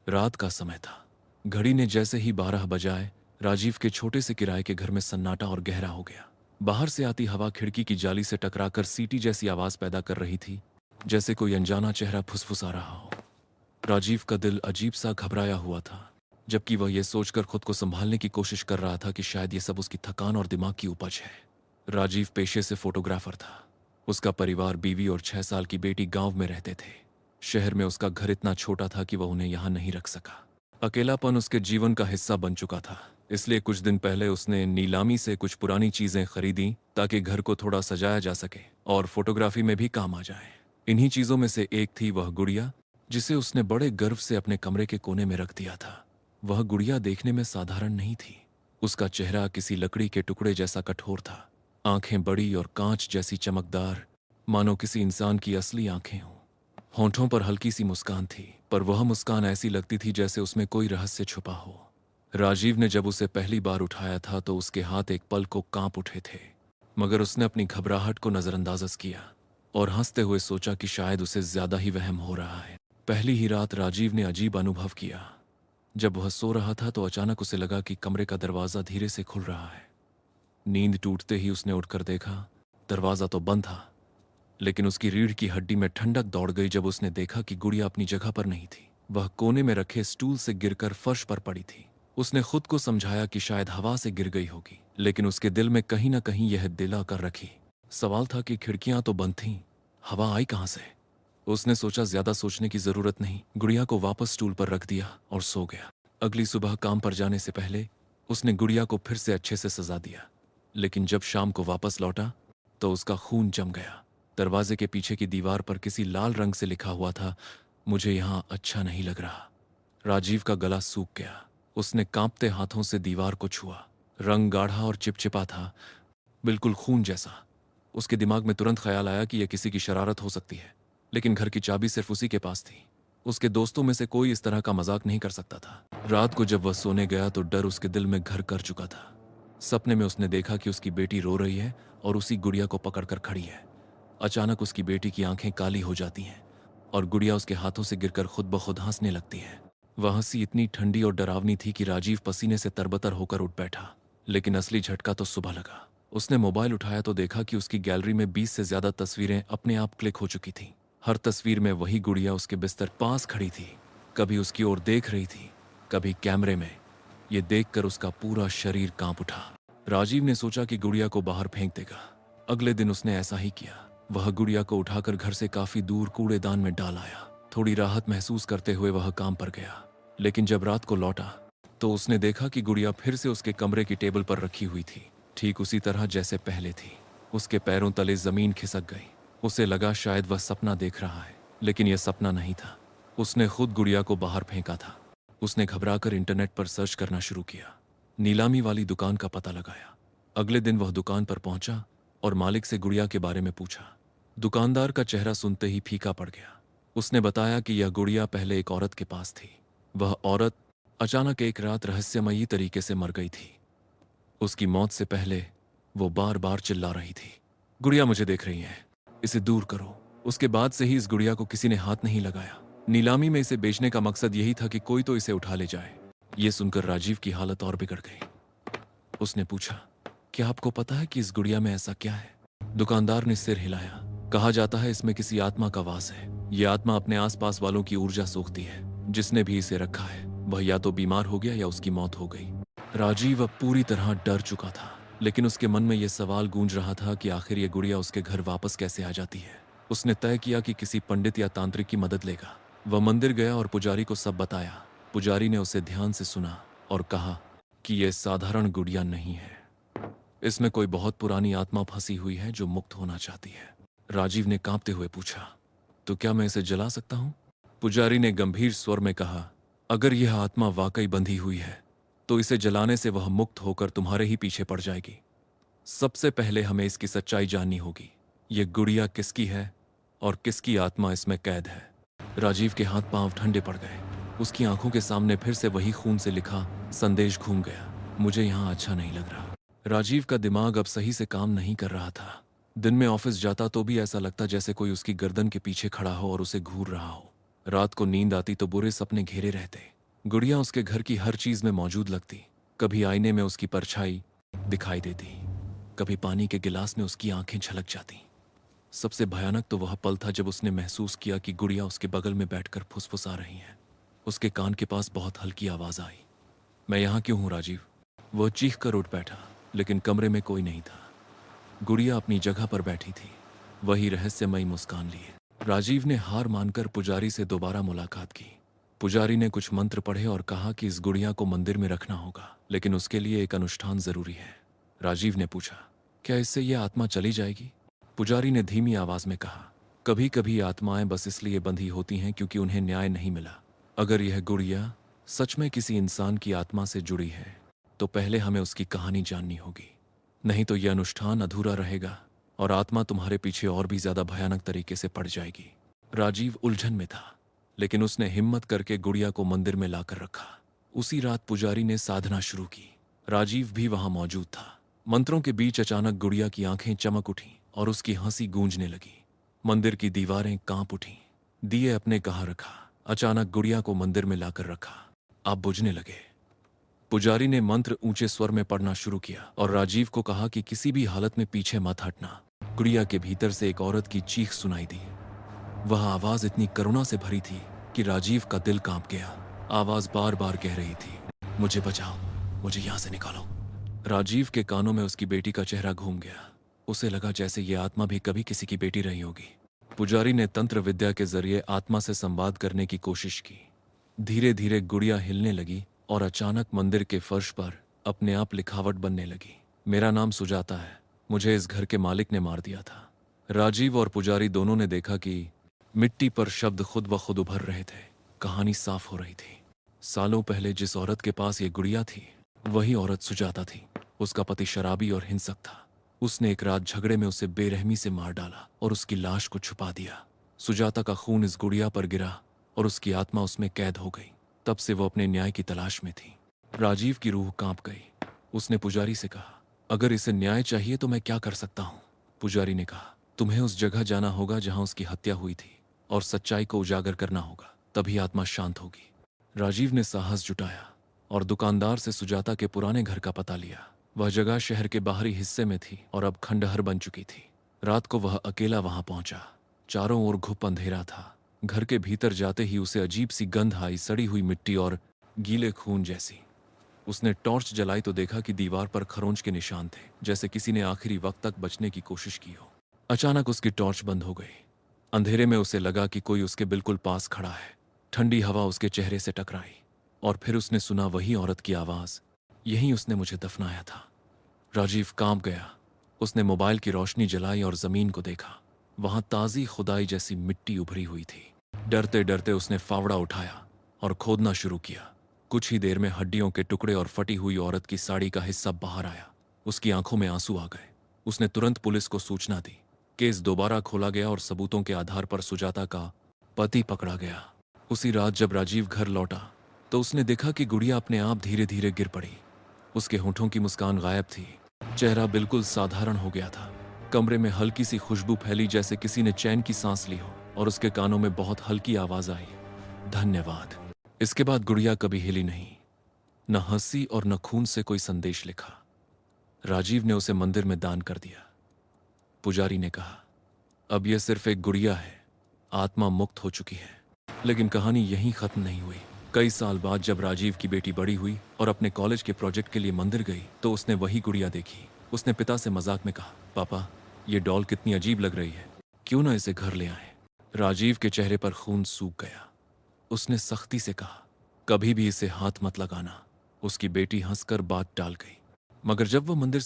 रात का समय था। घड़ी ने जैसे ही 12 बजाए, राजीव के छोटे से किराए के घर में सन्नाटा और गहरा हो गया। बाहर से आती हवा खिड़की की जाली से टकराकर सीटी जैसी आवाज पैदा कर रही थी, जैसे कोई अनजाना चेहरा फुसफुसा रहा हो। राजीव का दिल अजीब सा घबराया हुआ था, जबकि वह यह सोचकर खुद को संभालने की कोशिश कर रहा था कि शायद ये सब उसकी थकान और दिमाग की उपज है। राजीव पेशे से फोटोग्राफर था। उसका परिवार, बीवी और 6 साल की बेटी गांव में रहते थे। शहर में उसका घर इतना छोटा था कि वह उन्हें यहां नहीं रख सका। अकेलापन उसके जीवन का हिस्सा बन चुका था, इसलिए कुछ दिन पहले उसने नीलामी से कुछ पुरानी चीजें खरीदी ताकि घर को थोड़ा सजाया जा सके और फोटोग्राफी में भी काम आ जाए। इन्हीं चीजों में से एक थी वह गुड़िया, जिसे उसने बड़े गर्व से अपने कमरे के कोने में रख दिया था। वह गुड़िया देखने में साधारण नहीं थी। उसका चेहरा किसी लकड़ी के टुकड़े जैसा कठोर था, आंखें बड़ी और कांच जैसी चमकदार, मानो किसी इंसान की असली आंखें हों। होंठों पर हल्की सी मुस्कान थी, पर वह मुस्कान ऐसी लगती थी जैसे उसमें कोई रहस्य छुपा हो। राजीव ने जब उसे पहली बार उठाया था तो उसके हाथ एक पल को कांप उठे थे, मगर उसने अपनी घबराहट को नजरअंदाज किया और हंसते हुए सोचा कि शायद उसे ज्यादा ही वहम हो रहा है। पहली ही रात राजीव ने अजीब अनुभव किया। जब वह सो रहा था तो अचानक उसे लगा कि कमरे का दरवाजा धीरे से खुल रहा है। नींद टूटते ही उसने उठकर देखा, दरवाजा तो बंद था, लेकिन उसकी रीढ़ की हड्डी में ठंडक दौड़ गई जब उसने देखा कि गुड़िया अपनी जगह पर नहीं थी। वह कोने में रखे स्टूल से गिरकर फर्श पर पड़ी थी। उसने खुद को समझाया कि शायद हवा से गिर गई होगी, लेकिन उसके दिल में कहीं ना कहीं यह दिला कर रखी सवाल था कि खिड़कियां तो बंद थीं, हवा आई कहां से। उसने सोचा ज्यादा सोचने की जरूरत नहीं, गुड़िया को वापस स्टूल पर रख दिया और सो गया। अगली सुबह काम पर जाने से पहले उसने गुड़िया को फिर से अच्छे से सजा दिया, लेकिन जब शाम को वापस लौटा तो उसका खून जम गया। दरवाजे के पीछे की दीवार पर किसी लाल रंग से लिखा हुआ था, मुझे यहां अच्छा नहीं लग रहा। राजीव का गला सूख गया। उसने कांपते हाथों से दीवार को छुआ। रंग गाढ़ा और चिपचिपा था, बिल्कुल खून जैसा। उसके दिमाग में तुरंत ख्याल आया कि यह किसी की शरारत हो सकती है, लेकिन घर की चाबी सिर्फ उसी के पास थी। उसके दोस्तों में से कोई इस तरह का मजाक नहीं कर सकता था। रात को जब वह सोने गया तो डर उसके दिल में घर कर चुका था। सपने में उसने देखा कि उसकी बेटी रो रही है और उसी गुड़िया को पकड़कर खड़ी है। अचानक उसकी बेटी की आंखें काली हो जाती हैं और गुड़िया उसके हाथों से गिरकर खुद ब खुद हंसने लगती है। वह हंसी इतनी ठंडी और डरावनी थी कि राजीव पसीने से तरबतर होकर उठ बैठा, लेकिन असली झटका तो सुबह लगा। उसने मोबाइल उठाया तो देखा कि उसकी गैलरी में 20 से ज्यादा तस्वीरें अपने आप क्लिक हो चुकी थीं। हर तस्वीर में वही गुड़िया उसके बिस्तर पास खड़ी थी, कभी उसकी ओर देख रही थी, कभी कैमरे में। ये देखकर उसका पूरा शरीर कांप उठा। राजीव ने सोचा कि गुड़िया को बाहर फेंक देगा। अगले दिन उसने ऐसा ही किया। वह गुड़िया को उठाकर घर से काफी दूर कूड़ेदान में डाल आया। थोड़ी राहत महसूस करते हुए वह काम पर गया, लेकिन जब रात को लौटा तो उसने देखा कि गुड़िया फिर से उसके कमरे की टेबल पर रखी हुई थी, ठीक उसी तरह जैसे पहले थी। उसके पैरों तले जमीन खिसक गई। उसे लगा शायद वह सपना देख रहा है, लेकिन यह सपना नहीं था। उसने खुद गुड़िया को बाहर फेंका था। उसने घबराकर इंटरनेट पर सर्च करना शुरू किया, नीलामी वाली दुकान का पता लगाया। अगले दिन वह दुकान पर पहुंचा और मालिक से गुड़िया के बारे में पूछा। दुकानदार का चेहरा सुनते ही फीका पड़ गया। उसने बताया कि यह गुड़िया पहले एक औरत के पास थी। वह औरत अचानक एक रात रहस्यमयी तरीके से मर गई थी। उसकी मौत से पहले वो बार बार चिल्ला रही थी, गुड़िया मुझे देख रही है, इसे दूर करो। उसके बाद से ही इस गुड़िया को किसी ने हाथ नहीं लगाया। नीलामी में इसे बेचने का मकसद यही था कि कोई तो इसे उठा ले जाए। ये सुनकर राजीव की हालत और बिगड़ गई। उसने पूछा, क्या आपको पता है कि इस गुड़िया में ऐसा क्या है? दुकानदार ने सिर हिलाया। कहा जाता है इसमें किसी आत्मा का वास है। ये आत्मा अपने आसपास वालों की ऊर्जा सोखती है। जिसने भी इसे रखा है वह या तो बीमार हो गया या उसकी मौत हो गई। राजीव अब पूरी तरह डर चुका था, लेकिन उसके मन में यह सवाल गूंज रहा था कि आखिर यह गुड़िया उसके घर वापस कैसे आ जाती है। उसने तय किया कि किसी पंडित या तांत्रिक की मदद लेगा। वह मंदिर गया और पुजारी को सब बताया। पुजारी ने उसे ध्यान से सुना और कहा कि यह साधारण गुड़िया नहीं है, इसमें कोई बहुत पुरानी आत्मा फंसी हुई है जो मुक्त होना चाहती है। राजीव ने कांपते हुए पूछा, तो क्या मैं इसे जला सकता हूं? पुजारी ने गंभीर स्वर में कहा, अगर यह आत्मा वाकई बंधी हुई है तो इसे जलाने से वह मुक्त होकर तुम्हारे ही पीछे पड़ जाएगी। सबसे पहले हमें इसकी सच्चाई जाननी होगी। यह गुड़िया किसकी है और किसकी आत्मा इसमें कैद है। राजीव के हाथ पांव ठंडे पड़ गए। उसकी आंखों के सामने फिर से वही खून से लिखा संदेश घूम गया, मुझे यहां अच्छा नहीं लग रहा। राजीव का दिमाग अब सही से काम नहीं कर रहा था। दिन में ऑफिस जाता तो भी ऐसा लगता जैसे कोई उसकी गर्दन के पीछे खड़ा हो और उसे घूर रहा हो। रात को नींद आती तो बुरे सपने घेरे रहते। गुड़िया उसके घर की हर चीज में मौजूद लगती। कभी आईने में उसकी परछाई दिखाई देती, कभी पानी के गिलास में उसकी आंखें झलक जाती। सबसे भयानक तो वह पल था जब उसने महसूस किया कि गुड़िया उसके बगल में बैठकर फुसफुसा रही है। उसके कान के पास बहुत हल्की आवाज आई, मैं यहाँ क्यों हूँ राजीव? वह चीख कर उठ बैठा, लेकिन कमरे में कोई नहीं था। गुड़िया अपनी जगह पर बैठी थी, वही रहस्यमयी मुस्कान लिए। राजीव ने हार मानकर पुजारी से दोबारा मुलाकात की। पुजारी ने कुछ मंत्र पढ़े और कहा कि इस गुड़िया को मंदिर में रखना होगा, लेकिन उसके लिए एक अनुष्ठान जरूरी है। राजीव ने पूछा, क्या इससे यह आत्मा चली जाएगी? पुजारी ने धीमी आवाज में कहा, कभी कभी आत्माएं बस इसलिए बंधी होती हैं क्योंकि उन्हें न्याय नहीं मिला। अगर यह गुड़िया सच में किसी इंसान की आत्मा से जुड़ी है तो पहले हमें उसकी कहानी जाननी होगी, नहीं तो यह अनुष्ठान अधूरा रहेगा और आत्मा तुम्हारे पीछे और भी ज्यादा भयानक तरीके से पड़ जाएगी। राजीव उलझन में था, लेकिन उसने हिम्मत करके गुड़िया को मंदिर में लाकर रखा। उसी रात पुजारी ने साधना शुरू की। राजीव भी वहां मौजूद था। मंत्रों के बीच अचानक गुड़िया की आंखें चमक उठीं और उसकी हंसी गूंजने लगी। मंदिर की दीवारें कांप उठीं। दिए अपने कहाँ रखा। अचानक गुड़िया को मंदिर में लाकर रखा। आप बुझने लगे। पुजारी ने मंत्र ऊंचे स्वर में पढ़ना शुरू किया और राजीव को कहा कि किसी भी हालत में पीछे मत हटना। गुड़िया के भीतर से एक औरत की चीख सुनाई दी। वह आवाज इतनी करुणा से भरी थी कि राजीव का दिल कांप गया। आवाज बार बार कह रही थी, मुझे बचाओ, मुझे यहां से निकालो। राजीव के कानों में उसकी बेटी का चेहरा घूम गया। उसे लगा जैसे ये आत्मा भी कभी किसी की बेटी रही होगी। पुजारी ने तंत्र विद्या के जरिए आत्मा से संवाद करने की कोशिश की। धीरे धीरे गुड़िया हिलने लगी और अचानक मंदिर के फर्श पर अपने आप लिखावट बनने लगी, मेरा नाम सुजाता है, मुझे इस घर के मालिक ने मार दिया था। राजीव और पुजारी दोनों ने देखा कि मिट्टी पर शब्द खुद ब खुद उभर रहे थे। कहानी साफ हो रही थी। सालों पहले जिस औरत के पास ये गुड़िया थी, वही औरत सुजाता थी। उसका पति शराबी और हिंसक था। उसने एक रात झगड़े में उसे बेरहमी से मार डाला और उसकी लाश को छुपा दिया। सुजाता का खून इस गुड़िया पर गिरा और उसकी आत्मा उसमें कैद हो गई। तब से वो अपने न्याय की तलाश में थी। राजीव की रूह कांप गई। उसने पुजारी से कहा, अगर इसे न्याय चाहिए तो मैं क्या कर सकता हूं? पुजारी ने कहा, तुम्हें उस जगह जाना होगा जहां उसकी हत्या हुई थी और सच्चाई को उजागर करना होगा, तभी आत्मा शांत होगी। राजीव ने साहस जुटाया और दुकानदार से सुजाता के पुराने घर का पता लिया। वह जगह शहर के बाहरी हिस्से में थी और अब खंडहर बन चुकी थी। रात को वह अकेला वहां पहुंचा। चारों ओर घुप अंधेरा था। घर के भीतर जाते ही उसे अजीब सी गंध आई, सड़ी हुई मिट्टी और गीले खून जैसी। उसने टॉर्च जलाई तो देखा कि दीवार पर खरोंच के निशान थे, जैसे किसी ने आखिरी वक्त तक बचने की कोशिश की हो। अचानक उसकी टॉर्च बंद हो गई। अंधेरे में उसे लगा कि कोई उसके बिल्कुल पास खड़ा है। ठंडी हवा उसके चेहरे से टकराई और फिर उसने सुना वही औरत की आवाज, यहीं उसने मुझे दफनाया था। राजीव कांप गया। उसने मोबाइल की रोशनी जलाई और जमीन को देखा। वहां ताजी खुदाई जैसी मिट्टी उभरी हुई थी। डरते डरते उसने फावड़ा उठाया और खोदना शुरू किया। कुछ ही देर में हड्डियों के टुकड़े और फटी हुई औरत की साड़ी का हिस्सा बाहर आया। उसकी आंखों में आंसू आ गए। उसने तुरंत पुलिस को सूचना दी। केस दोबारा खोला गया और सबूतों के आधार पर सुजाता का पति पकड़ा गया। उसी रात जब राजीव घर लौटा तो उसने देखा कि गुड़िया अपने आप धीरे धीरे गिर पड़ी। उसके होठों की मुस्कान गायब थी। चेहरा बिल्कुल साधारण हो गया था। कमरे में हल्की सी खुशबू फैली जैसे किसी ने चैन की सांस ली हो और उसके कानों में बहुत हल्की आवाज आई, धन्यवाद। इसके बाद गुड़िया कभी हिली नहीं। न हंसी और न खून से कोई संदेश लिखा। राजीव ने उसे मंदिर में दान कर दिया। पुजारी ने कहा, अब यह सिर्फ एक गुड़िया है, आत्मा मुक्त हो चुकी है। लेकिन कहानी यहीं खत्म नहीं हुई। कई साल बाद जब राजीव की बेटी बड़ी हुई और अपने कॉलेज के प्रोजेक्ट के लिए मंदिर गई तो उसने वही गुड़िया देखी। उसने पिता से मजाक में कहा, पापा, ये डॉल कितनी अजीब लग रही है, क्यों ना इसे घर ले आए? राजीव के चेहरे पर खून सूख गया। उसने सख्ती से कहा, कभी भी इसे हाथ मत लगाना। उसकी बेटी हंसकर बात टाल गई। मगर जब वह मंदिर